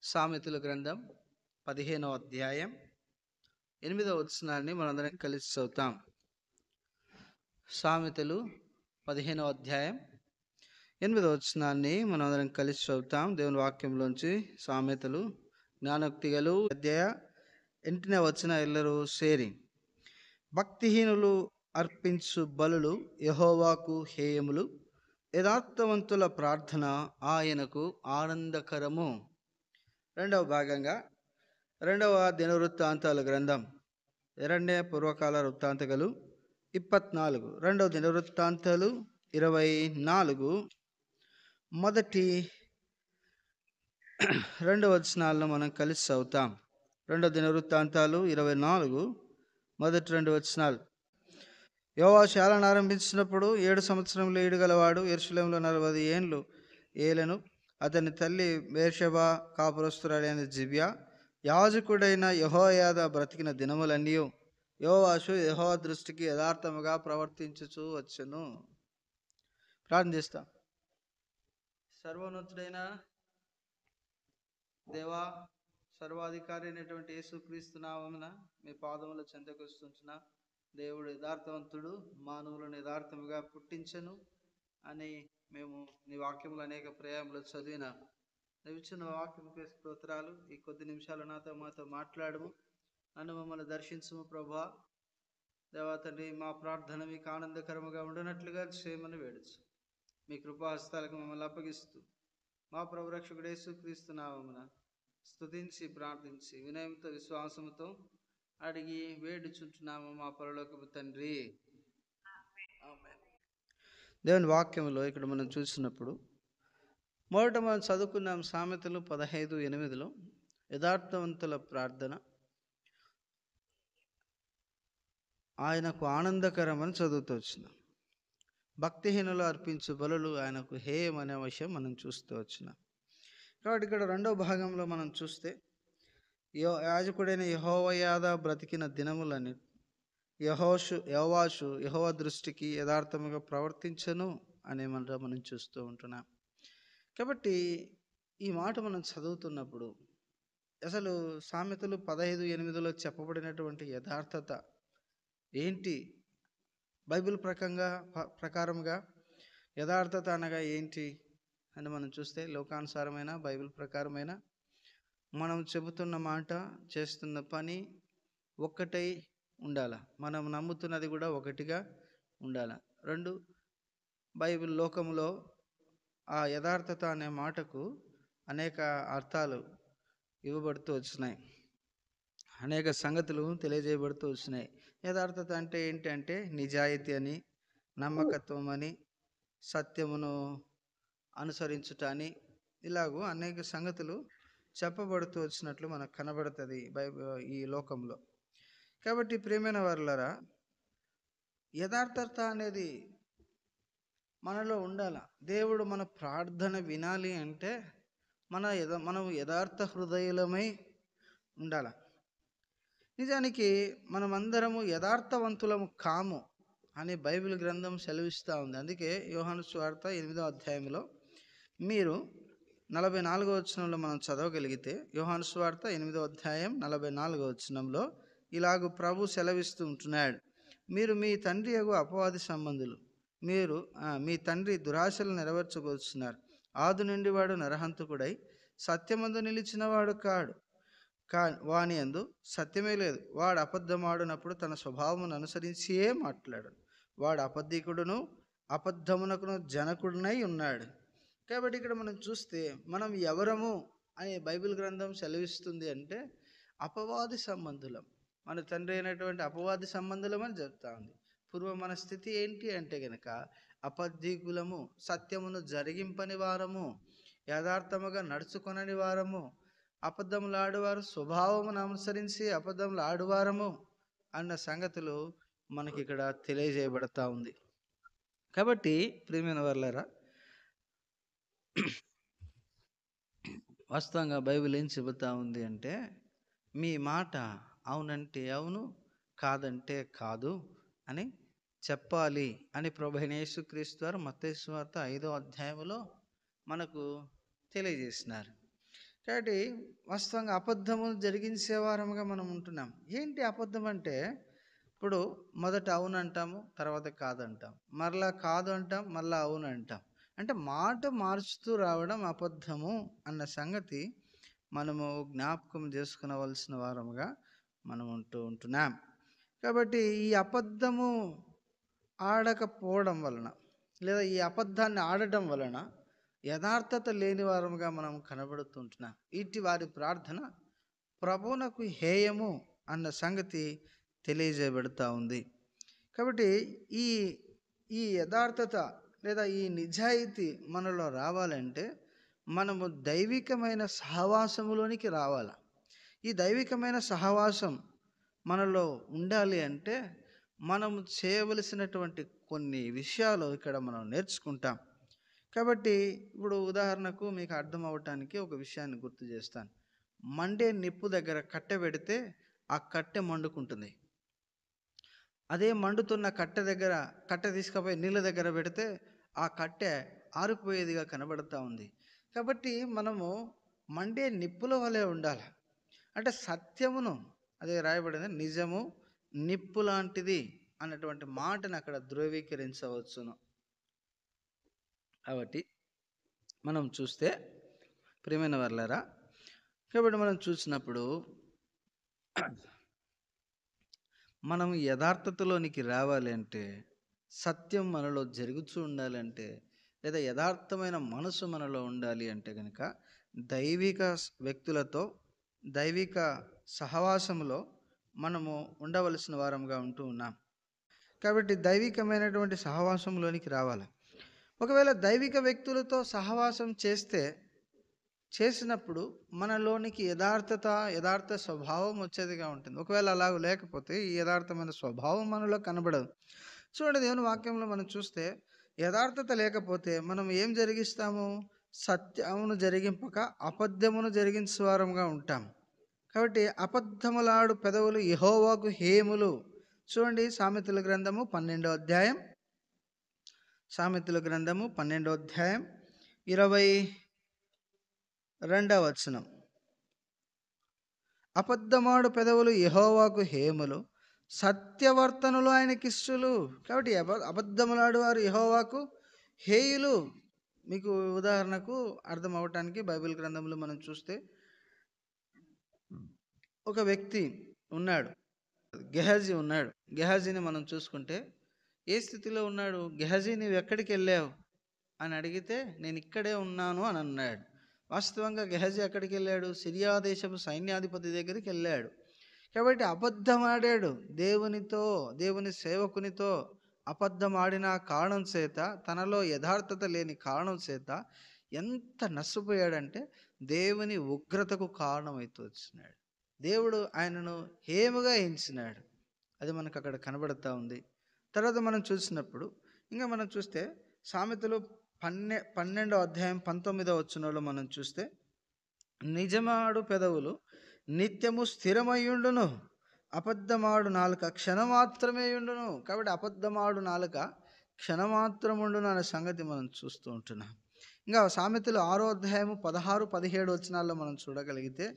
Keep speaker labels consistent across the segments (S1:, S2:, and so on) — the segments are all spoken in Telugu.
S1: సామెతల గ్రంథం 15వ అధ్యాయం 8వ వచనాన్ని మనందరం కలిసి చదువుతాం. సామెతలు 15వ అధ్యాయం 8వ వచనాన్ని మనందరం కలిసి చదువుతాం. దేవుని వాక్యంలోంచి సామెతలు జ్ఞానోక్తిగలు అధ్యాయ 8వ వచనం ఎల్లరూ సేరి. భక్తిహీనులు అర్పించు బలులు యెహోవాకు హేయములు, యథార్థవంతుల ప్రార్థన ఆయనకు ఆనందకరము. రెండవ భాగంగా 2వ దినవృత్తాంతాల గ్రంథం 2వ పూర్వకాల వృత్తాంతగలు 24, 2వ దినవృత్తాంతాలు 24 మొదటి 2 వచనాలను మనం కలిసి చదువుతాం. 2వ దినవృత్తాంతాలు 24 మొదటి 2 వచనాలు. యోవాషు ఏలన ఆరంభించినప్పుడు 7 సంవత్సరములు ఈడుగలవాడు యెరూషలేములో 40 ఏండ్లు ఏలెను. అతని తల్లి బేర్షెబా కాపురస్తురాలైన జిబ్యా. యాజకుడైన యెహోయాదా బ్రతికిన దినములన్నీ యోవాషు యెహోవా దృష్టికి యథార్థముగా ప్రవర్తించుచూ వచ్చెను. ప్రార్థిస్తాం. సర్వోన్నతుడైన దేవా, సర్వాధికారి అయినటువంటి యేసుక్రీస్తు నామమున మీ పాదముల చెంతకు వస్తుంటున్నా. దేవుడు యథార్థవంతుడు, మానవులను యథార్థముగా పుట్టించను అని మేము నీ వాక్యములు అనేక ప్రయాణంలో చదివిన ఇచ్చిన వాక్యంపై స్తోత్రాలు. ఈ కొద్ది నిమిషాలు మాతో మాట్లాడము, నన్ను మమ్మల్ని దర్శించము ప్రభా. దేవా తండ్రి, మా ప్రార్థన మీకు ఆనందకరముగా ఉండనట్లుగా చేయమని వేడచ్చు. మీ కృపాహస్తాలకు మమ్మల్ని అప్పగిస్తూ మా ప్రభు రక్షకుడు యేసుక్రీస్తు నామమున స్తుతించి ప్రార్థించి వినయంతో విశ్వాసముతో అడిగి వేడుచుంటున్నాము మా పరలోకపు తండ్రి. ఆమేన్. దేవుని వాక్యంలో ఇక్కడ మనం చూసినప్పుడు మొదట మనం చదువుకున్నాం సామెతలు 15:8 యథార్థవంతుల ప్రార్థన ఆయనకు ఆనందకరమని చదువుతూ వచ్చినాం. భక్తిహీనులు అర్పించు బలులు ఆయనకు హేయం అనే విషయం మనం చూస్తూ వచ్చినాం. కాబట్టి ఇక్కడ 2వ భాగంలో మనం చూస్తే యాజకుడైన యెహోయాదా బ్రతికిన దినములని యోవాషు యెహోవా దృష్టికి యథార్థముగా ప్రవర్తించను అనే మనం చూస్తూ ఉంటున్నాం. కాబట్టి ఈ మాట మనం చదువుతున్నప్పుడు అసలు సామెతలు 15:8 చెప్పబడినటువంటి యథార్థత ఏంటి? బైబిల్ ప్రకారంగా యథార్థత అనగా ఏంటి అని మనం చూస్తే లోకానుసారమైన బైబిల్ ప్రకారమైన మనం చెబుతున్న మాట, చేస్తున్న పని ఒక్కటై ఉండాల. మనం నమ్ముతున్నది కూడా ఒకటిగా ఉండాల. 2, బైబిల్ లోకంలో ఆ యథార్థత అనే మాటకు అనేక అర్థాలు ఇవ్వబడుతూ వచ్చినాయి, అనేక సంగతులు తెలియజేయబడుతూ వచ్చినాయి. యథార్థత అంటే ఏంటంటే నిజాయితీ అని, నమ్మకత్వం అని, సత్యమును అనుసరించుట అని, ఇలాగూ అనేక సంగతులు చెప్పబడుతూ వచ్చినట్లు మనకు కనబడుతుంది ఈ లోకంలో. కాబట్టి ప్రియమైన వారులారా, యథార్థత అనేది మనలో ఉండాల. దేవుడు మన ప్రార్థన వినాలి అంటే మనం యథార్థ హృదయులమై ఉండాల. నిజానికి మనమందరము యథార్థవంతులము కాము అని బైబిల్ గ్రంథం సెలవిస్తూ ఉంది. అందుకే యోహాను సువార్త 8వ అధ్యాయంలో మీరు 44వ వచనంలో మనం చదవగలిగితే, యోహాను సువార్త 8వ అధ్యాయం 44వ వచనంలో ఇలాగూ ప్రభు సెలవిస్తూ ఉంటున్నాడు. మీరు మీ తండ్రి యగు అపవాది సంబంధులు, మీరు మీ తండ్రి దురాశలు నెరవేర్చబోతున్నారు. ఆది నుండి వాడు నరహంతకుడై సత్యమందు నిలిచినవాడు కాడు, వాని యందు సత్యమే లేదు. వాడు అబద్ధమాడునప్పుడు తన స్వభావమును అనుసరించియే మాట్లాడను. వాడు అబద్ధికుడును అబద్ధమునకును జనకుడునై ఉన్నాడు. కాబట్టి ఇక్కడ మనం చూస్తే మనం ఎవరము అని బైబిల్ గ్రంథం సెలవిస్తుంది అంటే అపవాది సంబంధులం, మన తండ్రి అయినటువంటి అపవాది సంబంధులం అని చెప్తా ఉంది. పూర్వం మన స్థితి ఏంటి అంటే గనక అబద్ధికులము, సత్యమును జరిగింపని వారము, యథార్థముగా నడుచుకొనని వారము, అబద్ధములు ఆడువారు, స్వభావమును అనుసరించి అబద్ధములు ఆడువారము అన్న సంగతులు మనకి ఇక్కడ తెలియజేయబడతా ఉంది. కాబట్టి ప్రియమైన వారులారా, వాస్తవంగా బైబిల్ ఏం చెబుతా ఉంది అంటే మీ మాట అవునంటే అవును, కాదంటే కాదు అని చెప్పాలి అని ప్రభువైన యేసుక్రీస్తు వారు మత్తయి సువార్త 5వ అధ్యాయంలో మనకు తెలియజేసినారు. కాబట్టి వాస్తవంగా అబద్ధము జరిగించే వారముగా మనం ఉంటున్నాం. ఏంటి అబద్ధం అంటే, ఇప్పుడు మొదట అవును అంటాము, తర్వాత కాదంటాం, మరలా కాదు అంటాం, మళ్ళా అవును అంటాం. అంటే మాట మార్చుతూ రావడం అబద్ధము అన్న సంగతి మనము జ్ఞాపకం చేసుకునవలసిన వారముగా మనం ఉంటున్నాం. కాబట్టి ఈ అబద్ధము ఆడకపోవడం వలన, లేదా ఈ అబద్ధాన్ని ఆడటం వలన యథార్థత లేని వారముగా మనం కనబడుతుంటున్నాం. ఇటు వారి ప్రార్థన ప్రభువునకు హేయము అన్న సంగతి తెలియజేయబడుతూ ఉంది. కాబట్టి ఈ ఈ యథార్థత లేదా ఈ నిజాయితీ మనలో రావాలంటే మనము దైవికమైన సహవాసములోనికి రావాలి. ఈ దైవికమైన సహవాసం మనలో ఉండాలి అంటే మనము చేయవలసినటువంటి కొన్ని విషయాలు ఇక్కడ మనం నేర్చుకుంటాం. కాబట్టి ఇప్పుడు ఉదాహరణకు మీకు అర్థం అవ్వటానికి ఒక విషయాన్ని గుర్తు చేస్తాను. మండే నిప్పు దగ్గర కట్టె పెడితే ఆ కట్టె మండుకుంటుంది. అదే మండుతున్న కట్టె తీసుకుపోయి నీళ్ళ దగ్గర పెడితే ఆ కట్టె ఆరిపోయేదిగా కనబడుతూ ఉంది. కాబట్టి మనము మండే నిప్పుల వలె ఉండాలి. అంటే సత్యమును, అదే రాయబడింది, నిజము నిప్పు లాంటిది అన్నటువంటి మాటను అక్కడ ధృవీకరించవచ్చును. కాబట్టి మనం చూస్తే ప్రియమైన వర్లారా, కాబట్టి మనం చూసినప్పుడు మనం యథార్థతలోనికి రావాలి అంటే, సత్యం మనలో జరుగుతూ ఉండాలంటే, లేదా యథార్థమైన మనసు మనలో ఉండాలి అంటే కనుక దైవిక వ్యక్తులతో దైవిక సహవాసంలో మనము ఉండవలసిన వారంగా ఉంటూ ఉన్నాం. కాబట్టి దైవికమైనటువంటి సహవాసంలోనికి రావాలి. ఒకవేళ దైవిక వ్యక్తులతో సహవాసం చేసినప్పుడు మనలోనికి యథార్థ స్వభావం వచ్చేదిగా ఉంటుంది. ఒకవేళ అలాగ లేకపోతే ఈ యథార్థమైన స్వభావం మనలో కనబడదు. చూడండి, దేవుని వాక్యంలో మనం చూస్తే యథార్థత లేకపోతే మనం ఏం జరిగిస్తాము? సత్యమును జరిగింపక అబద్ధమును జరిగించే వారంగా ఉంటాం. కాబట్టి అబద్ధములాడు పెదవులు యెహోవాకు హేయములు. చూడండి, సామెతల గ్రంథము 12వ అధ్యాయం, సామెతల గ్రంథము 12వ అధ్యాయం 22వ వచనం. అబద్ధమాడు పెదవులు యెహోవాకు హేయములు, సత్యవర్తనులు ఆయనకిష్టులు. కాబట్టి అబద్ధములాడు వారు యెహోవాకు హేయులు. మీకు ఉదాహరణకు అర్థం అవటానికి బైబిల్ గ్రంథంలో మనం చూస్తే ఒక వ్యక్తి ఉన్నాడు, గెహజీ ఉన్నాడు. గెహజీని మనం చూసుకుంటే ఏ స్థితిలో ఉన్నాడు? గెహజీ, నువ్వు ఎక్కడికి వెళ్ళావు అని అడిగితే నేను ఇక్కడే ఉన్నాను అని అన్నాడు. వాస్తవంగా గెహజీ ఎక్కడికి వెళ్ళాడు? సిరియా దేశపు సైన్యాధిపతి దగ్గరికి వెళ్ళాడు. కాబట్టి అబద్ధం ఆడాడు దేవునితో, దేవుని సేవకునితో అబద్ధం ఆడిన కారణం చేత, తనలో యథార్థత లేని కారణం చేత ఎంత నష్టపోయాడంటే దేవుని ఉగ్రతకు కారణమైతే వచ్చినాడు. దేవుడు ఆయనను హేముగా ఎంచినాడు. అది మనకు అక్కడ కనబడుతూ ఉంది. తర్వాత మనం చూసినప్పుడు ఇంకా మనం చూస్తే సామెతలు 12వ అధ్యాయం 19వ వచనంలో మనం చూస్తే, నిజమాడు పెదవులు నిత్యము స్థిరమయ్యుండును, అబద్ధమాడు నాలుక క్షణమాత్రమే ఉండును. కాబట్టి అబద్ధమాడు నాలుక క్షణమాత్రముండును అనే సంగతి మనం చూస్తూ ఉంటున్నాం. ఇంకా సామెతలు 6వ అధ్యాయము 16, 17 వచనాల్లో మనం చూడగలిగితే,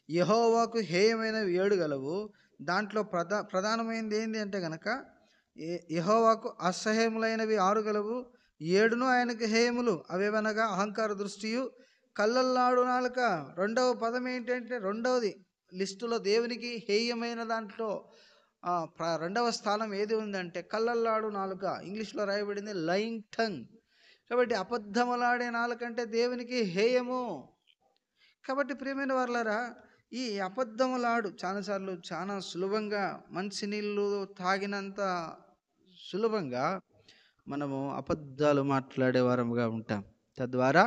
S1: యెహోవాకు హేయమైనవి 7 గలవు. దాంట్లో ప్రధానమైనది ఏంటి అంటే గనక, యెహోవాకు అసహ్యములైనవి 6 గలవు, 7 ఆయనకు హేయములు. అవేవనగా అహంకార దృష్టియు, కళ్ళల్లాడు నాలుక. రెండవ పదం ఏంటంటే, రెండవది లిస్టులో దేవునికి హేయమైన దాంట్లో రెండవ స్థానం ఏది ఉందంటే కళ్ళల్లాడు నాలుక. ఇంగ్లీష్లో రాయబడింది లయింగ్ టంగ్. కాబట్టి అబద్ధములాడే నాలుకంటే దేవునికి హేయము. కాబట్టి ప్రియమైన వారలారా, ఈ అబద్ధములాడు చాలాసార్లు చాలా సులభంగా, మంచినీళ్ళు తాగినంత సులభంగా మనము అబద్ధాలు మాట్లాడే వారముగా ఉంటాం. తద్వారా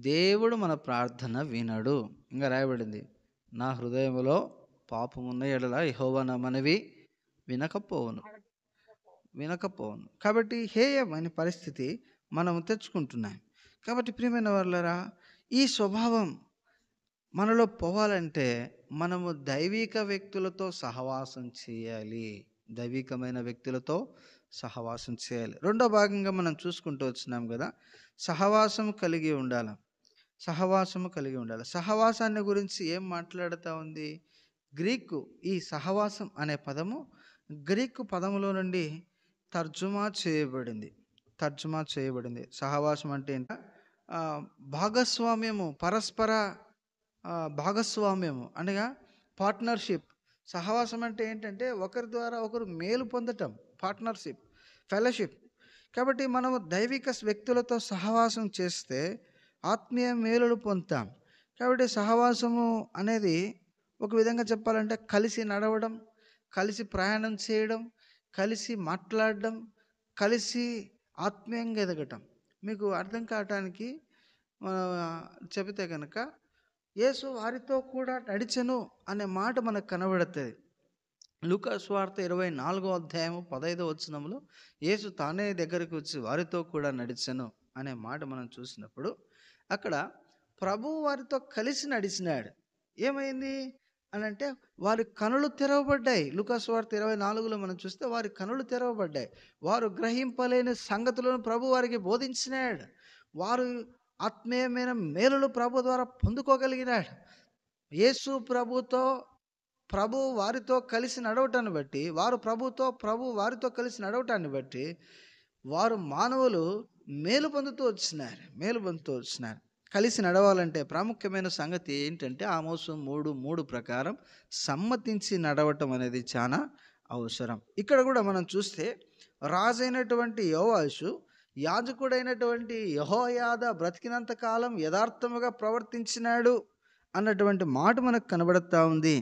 S1: దేవుడు మన ప్రార్థన వినడు. ఇంకా రాయబడింది, నా హృదయంలో పాపమున్న ఎడల యెహోవా నా మనవి వినకపోవును. కాబట్టి హేయమైన పరిస్థితి మనము తెచ్చుకుంటున్నాం. కాబట్టి ప్రియమైన వారలారా, ఈ స్వభావం మనలో పోవాలంటే మనము దైవిక వ్యక్తులతో సహవాసం చేయాలి. దైవికమైన వ్యక్తులతో సహవాసం చేయాలి. రెండో భాగంగా మనం చూసుకుంటూ వచ్చినాం కదా, సహవాసం కలిగి ఉండాలి. సహవాసము కలిగి ఉండాలి. సహవాసాన్ని గురించి ఏం మాట్లాడుతూ ఉంది? గ్రీకు ఈ సహవాసం అనే పదము గ్రీకు పదములో నుండి తర్జుమా చేయబడింది. తర్జుమా చేయబడింది. సహవాసం అంటే ఏంట? భాగస్వామ్యము, పరస్పర భాగస్వామ్యము అనగా పార్ట్నర్షిప్. సహవాసం అంటే ఏంటంటే ఒకరి ద్వారా ఒకరు మేలు పొందటం, పార్ట్నర్షిప్, ఫెలోషిప్. కాబట్టి మనము దైవిక వ్యక్తులతో సహవాసం చేస్తే ఆత్మీయ మేలులు పొందుతాం. కాబట్టి సహవాసము అనేది ఒక విధంగా చెప్పాలంటే కలిసి నడవడం, కలిసి ప్రయాణం చేయడం, కలిసి మాట్లాడడం, కలిసి ఆత్మీయంగా ఎదగటం. మీకు అర్థం కావటానికి చెబితే కనుక యేసు వారితో కూడా నడిచెను అనే మాట మనకు కనబడుతుంది. లూకా సువార్త 24వ అధ్యాయము 15వ వచనంలో యేసు తానే దగ్గరికి వచ్చి వారితో కూడా నడిచెను అనే మాట మనం చూసినప్పుడు అక్కడ ప్రభువు వారితో కలిసి నడిచినాడు. ఏమైంది అని అంటే వారి కనులు తెరవబడ్డాయి. లూకా సువార్త 24లో మనం చూస్తే వారి కనులు తెరవబడ్డాయి. వారు గ్రహింపలేని సంగతులను ప్రభు వారికి బోధించినాడు. వారు ఆత్మీయమైన మేలులు ప్రభు ద్వారా పొందుకోగలిగినాడు. యేసు ప్రభు వారితో కలిసి నడవటాన్ని బట్టి, వారు ప్రభు వారితో కలిసి నడవటాన్ని బట్టి వారు మానవులు మేలు పొందుతూ వచ్చినారు. కలిసి నడవాలంటే ప్రాముఖ్యమైన సంగతి ఏంటంటే ఆమోసు 3:3 ప్రకారం సమ్మతించి నడవటం అనేది చాలా అవసరం. ఇక్కడ కూడా మనం చూస్తే రాజైనటువంటి యోవాషు యాజకుడైనటువంటి యెహోయాదా బ్రతికినంత కాలం యథార్థముగా ప్రవర్తించినాడు అన్నటువంటి మాట మనకు కనబడుతూ ఉంది.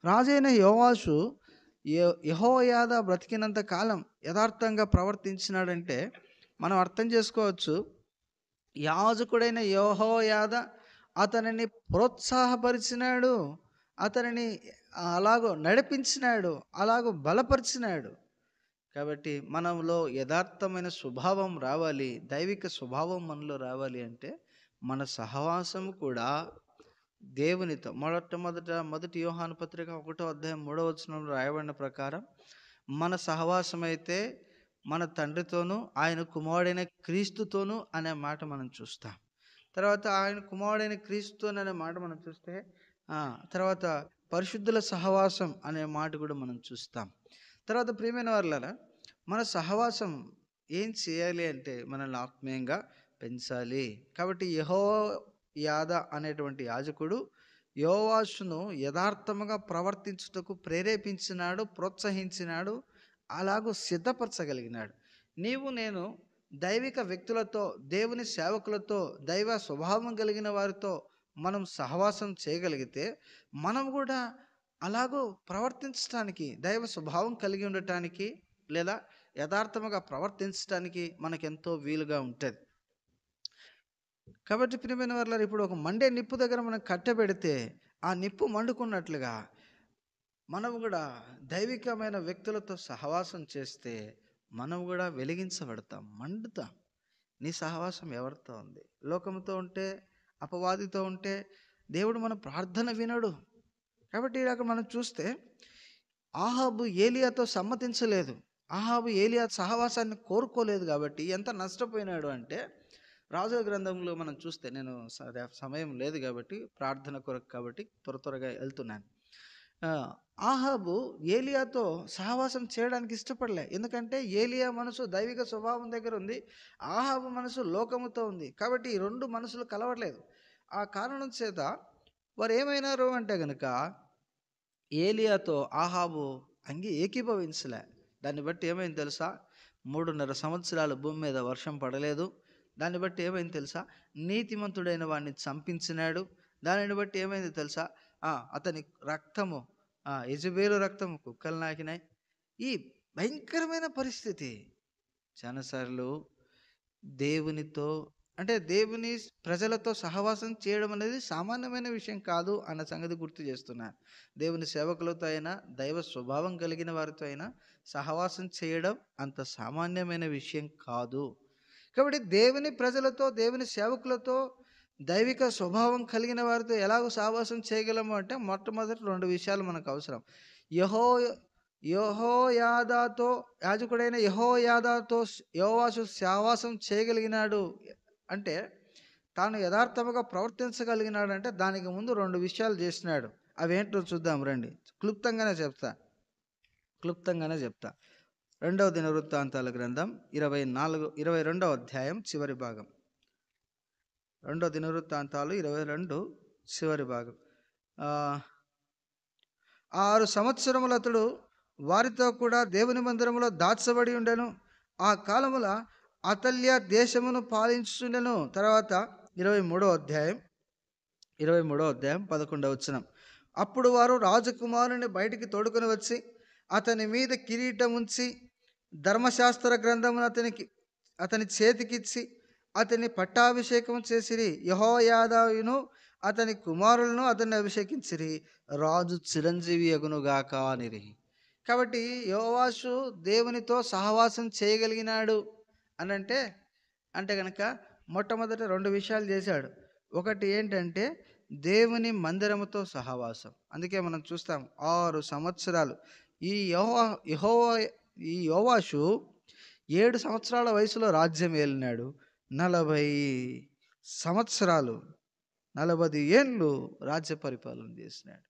S1: రాజైన యోవాషు యెహోయాదా బ్రతికినంత కాలం యథార్థంగా ప్రవర్తించినాడంటే మనం అర్థం చేసుకోవచ్చు. యాజకుడైన యెహోయాదా అతనిని ప్రోత్సాహపరిచినాడు, అతనిని అలాగో నడిపించినాడు, అలాగో బలపరిచినాడు. కాబట్టి మనలో యథార్థమైన స్వభావం రావాలి, దైవిక స్వభావం మనలో రావాలి అంటే మన సహవాసం కూడా దేవునితో మొదటి యోహాను పత్రిక 1వ అధ్యాయం 3వ వచనంలో రాయబడిన ప్రకారం మన సహవాసం అయితే మన తండ్రితోనూ ఆయన కుమారుడైన క్రీస్తుతోనూ అనే మాట మనం చూస్తాం. తర్వాత ఆయన కుమారుడైన క్రీస్తు అనే మాట మనం చూస్తే తర్వాత పరిశుద్ధుల సహవాసం అనే మాట కూడా మనం చూస్తాం. తర్వాత ప్రియమైన వారలారా, మన సహవాసం ఏం చేయాలి అంటే మనల్ని ఆత్మీయంగా పెంచాలి. కాబట్టి యెహోయాదా అనేటువంటి యాజకుడు యోవాషును యథార్థముగా ప్రవర్తించుటకు ప్రేరేపించినాడు, ప్రోత్సహించినాడు, అలాగూ సిద్ధపరచగలిగినాడు. నేను దైవిక వ్యక్తులతో, దేవుని సేవకులతో, దైవ స్వభావం కలిగిన వారితో మనం సహవాసం చేయగలిగితే మనం కూడా అలాగూ ప్రవర్తించడానికి, దైవ స్వభావం కలిగి ఉండటానికి లేదా యథార్థముగా ప్రవర్తించడానికి మనకెంతో వీలుగా ఉంటుంది. కాబట్టి ప్రియమైన వారలారా, ఇప్పుడు ఒక మండే నిప్పు దగ్గర మనం కట్టబెడితే ఆ నిప్పు మండుకున్నట్లుగా మనం కూడా దైవికమైన వ్యక్తులతో సహవాసం చేస్తే మనం కూడా వెలిగించబడతాం, మండుతాం. నీ సహవాసం ఎవరితో ఉంది? లోకంతో ఉంటే, అపవాదితో ఉంటే దేవుడు మన ప్రార్థన వినడు. కాబట్టి అక్కడ మనం చూస్తే ఆహాబు ఏలియాతో సమ్మతించలేదు, ఆహాబు ఏలియా సహవాసాన్ని కోరుకోలేదు. కాబట్టి ఎంత నష్టపోయినాడు అంటే రాజుల గ్రంథంలో మనం చూస్తే, నేను సమయం లేదు కాబట్టి ప్రార్థన కొరకు కాబట్టి త్వరగా వెళ్తున్నాను. ఆహాబు ఏలియాతో సహవాసం చేయడానికి ఇష్టపడలే. ఎందుకంటే ఏలియా మనసు దైవిక స్వభావం దగ్గర ఉంది, ఆహాబు మనసు లోకముతో ఉంది. కాబట్టి ఈ రెండు మనసులు కలవట్లేదు. ఆ కారణం చేత వారు ఏమైనారు అంటే కనుక ఏలియాతో ఆహాబు ఏకీభవించలే. దాన్ని బట్టి ఏమైంది తెలుసా? 3.5 సంవత్సరాలు భూమి మీద వర్షం పడలేదు. దాన్ని బట్టి ఏమైంది తెలుసా? నీతిమంతుడైన వాడిని చంపించినాడు. దానిని బట్టి ఏమైంది తెలుసా? అతని రక్తము, యెజబేలు రక్తము కుక్కలు నాకినాయి. ఈ భయంకరమైన పరిస్థితి. చాలాసార్లు దేవునితో అంటే దేవుని ప్రజలతో సహవాసం చేయడం అనేది సామాన్యమైన విషయం కాదు అన్న సంగతి గుర్తు చేస్తున్నాను. దేవుని సేవకులతో అయినా, దైవ స్వభావం కలిగిన వారితో అయినా సహవాసం చేయడం అంత సామాన్యమైన విషయం కాదు. కాబట్టి దేవుని ప్రజలతో, దేవుని సేవకులతో, దైవిక స్వభావం కలిగిన వారితో ఎలాగో సహవాసం చేయగలము అంటే మొట్టమొదటి 2 విషయాలు మనకు అవసరం. యెహోయాదాతో, యాజకుడైన యెహోయాదాతో యోవాషు సహవాసం చేయగలిగినాడు అంటే తాను యథార్థముగా ప్రవర్తించగలిగినాడంటే దానికి ముందు 2 విషయాలు చేసినాడు. అవేంటో చూద్దాం రండి. క్లుప్తంగానే చెప్తా. 2వ దినవృత్తాంతాల గ్రంథం 22వ అధ్యాయం చివరి భాగం. 2వ దినవృత్తాంతాలు 22 చివరి భాగం. 6 సంవత్సరములు అతడు వారితో కూడా దేవుని మందిరములో దాచబడి ఉండెను. ఆ కాలముల అతల్య దేశమును పాలించుండెను. తర్వాత 23వ అధ్యాయం 11వ వచనం. అప్పుడు వారు రాజకుమారుని బయటికి తోడుకొని వచ్చి అతని మీద కిరీటం ఉంచి ధర్మశాస్త్ర గ్రంథమును అతని చేతికిచ్చి అతని పట్టాభిషేకం చేసిరి. యెహోయాదాయును అతని కుమారులను అతన్ని అభిషేకించిరి. రాజు చిరంజీవి అగునుగాక అనిరి. కాబట్టి యోవాషు దేవునితో సహవాసం చేయగలిగినాడు అంటే కనుక మొట్టమొదట 2 విషయాలు చేశాడు. ఒకటి ఏంటంటే దేవుని మందిరముతో సహవాసం. అందుకే మనం చూస్తాం 6 సంవత్సరాలు ఈ యోవాషు 7 సంవత్సరాల వయసులో రాజ్యం ఏలినాడు. 40 సంవత్సరాలు 40 ఏళ్ళు రాజ్య పరిపాలన చేసినాడు.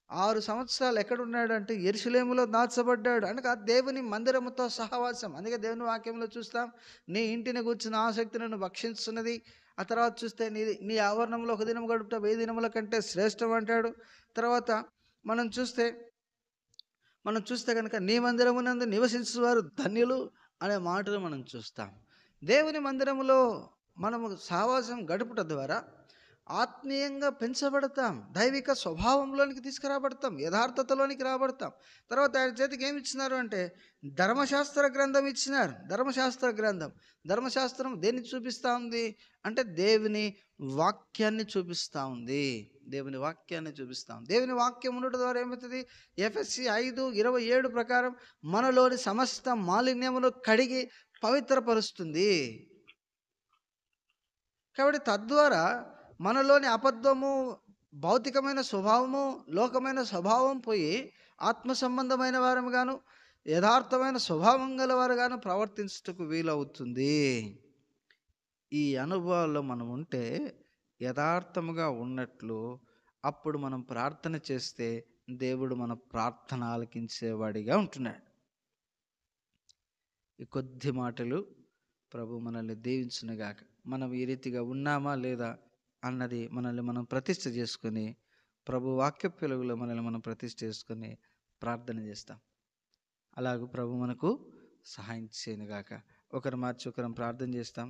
S1: 6 సంవత్సరాలు ఎక్కడున్నాడు అంటే యెరూషలేములో దాచబడ్డాడు. అనగా దేవుని మందిరముతో సహవాసం. అందుకే దేవుని వాక్యంలో చూస్తాం, నీ ఇంటిని గూర్చిన ఆసక్తి నన్ను భక్షిస్తున్నది. ఆ తర్వాత చూస్తే నీ ఆవరణంలో 1 దినం గడుపుట 1000 దినముల కంటే శ్రేష్టం అంటాడు. తర్వాత మనం చూస్తే కనుక నీ మందిరమునందు నివసించువారు ధన్యులు అనే మాటలు మనం చూస్తాం. దేవుని మందిరములో మనము సహవాసం గడుపుట ద్వారా ఆత్మీయంగా పెంచబడతాం, దైవిక స్వభావంలోనికి తీసుకురాబడతాం, యథార్థతలోనికి రాబడతాం. తర్వాత ఆయన చేతికి ఏమి ఇచ్చినారు అంటే ధర్మశాస్త్ర గ్రంథం ఇచ్చినారు. ధర్మశాస్త్రం దేన్ని చూపిస్తూ ఉంది అంటే దేవుని వాక్యాన్ని చూపిస్తూ ఉంది. దేవుని వాక్యం ఉండటం ద్వారా ఏమవుతుంది? ఎఫెసీ 5:27 ప్రకారం మనలోని సమస్త మాలిన్యమును కడిగి పవిత్రపరుస్తుంది. కాబట్టి తద్వారా మనలోని అబద్ధము, భౌతికమైన స్వభావము, లోకమైన స్వభావం పోయి ఆత్మ సంబంధమైన వారముగాను యథార్థమైన స్వభావం గలవారుగాను ప్రవర్తించుటకు వీలవుతుంది. ఈ అనుభవాల్లో మనం ఉంటే యథార్థముగా ఉన్నట్లు అప్పుడు మనం ప్రార్థన చేస్తే దేవుడు మన ప్రార్థన ఆలకించేవాడిగా ఉంటున్నాడు. ఈ కొద్ది మాటలు ప్రభు మనల్ని దీవించునుగాక. మనం ఈ రీతిగా ఉన్నామా లేదా అన్నది మనల్ని మనం ప్రతిష్ఠ చేసుకొని, ప్రభు వాక్య వెలుగులో మనల్ని మనం ప్రతిష్ఠ చేసుకొని ప్రార్థన చేస్తాం. అలాగూ ప్రభు మనకు సహాయం చేయనుగాక. ఒకరు మార్చి ఒకరం ప్రార్థన చేస్తాం.